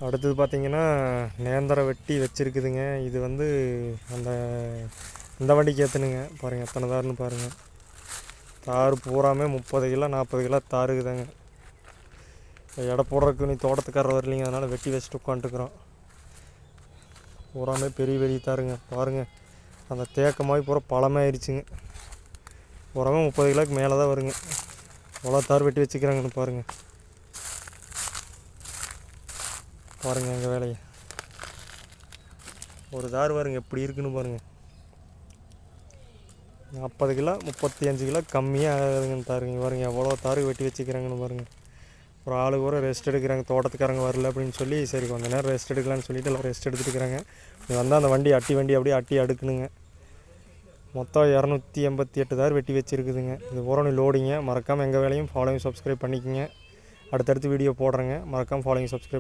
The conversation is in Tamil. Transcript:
அடுத்தது பார்த்திங்கன்னா நேந்திரம் வெட்டி வச்சுருக்குதுங்க. இது வந்து அந்த இந்த வண்டிக்கு ஏற்றணுங்க. பாருங்கள் எத்தனை தாருன்னு பாருங்கள். தார் பூராமே 30 கிலோ 40 கிலோ தாருக்குதாங்க. எடை போடுறதுக்கு நீ தோட்டத்துக்காரர் வரலிங்க, அதனால் வெட்டி வச்சுட்டு உட்காந்துட்டுருக்குறோம். பூராமே பெரிய பெரிய தாருங்க. பாருங்கள் அந்த தேக்கமாகி பூரா பழமாயிருச்சுங்க. பூராமே 30 கிலோக்கு மேலே தான் வருங்க. எவ்வளோ தார் வெட்டி வச்சுக்கிறாங்கன்னு பாருங்கள். பாருங்கள் எங்கள் வேலையை. ஒரு தார் பாருங்க எப்படி இருக்குன்னு பாருங்கள். 40 கிலோ 35 கிலோ கம்மியாக ஆகுதுங்கன்னு தாருங்க. பாருங்கள் எவ்வளோ தாரு வெட்டி வச்சுக்கிறாங்கன்னு பாருங்கள். ஒரு ஆளுக்கு கூட ரெஸ்ட் எடுக்கிறாங்க. தோட்டத்துக்காரங்க வரல அப்படின்னு சொல்லி சரி கொஞ்சம் நேரம் ரெஸ்ட் எடுக்கலான்னு சொல்லிட்டு எல்லாம் ரெஸ்ட் எடுத்துட்டு இருக்கிறாங்க. இது வந்தால் அந்த வண்டி அப்படியே அட்டி அடுக்கணுங்க. மொத்தம் 288 தார் வெட்டி வச்சுருக்குதுங்க. இது பூரா லோடிங்க. மறக்காமல் எங்கள் வேலையும் ஃபாலோவிங் சப்ஸ்கிரைப் பண்ணிக்கோங்க. அடுத்தடுத்து வீடியோ போடுறேங்க. மறக்காமல் ஃபாலோவிங் சப்ஸ்கிரைப்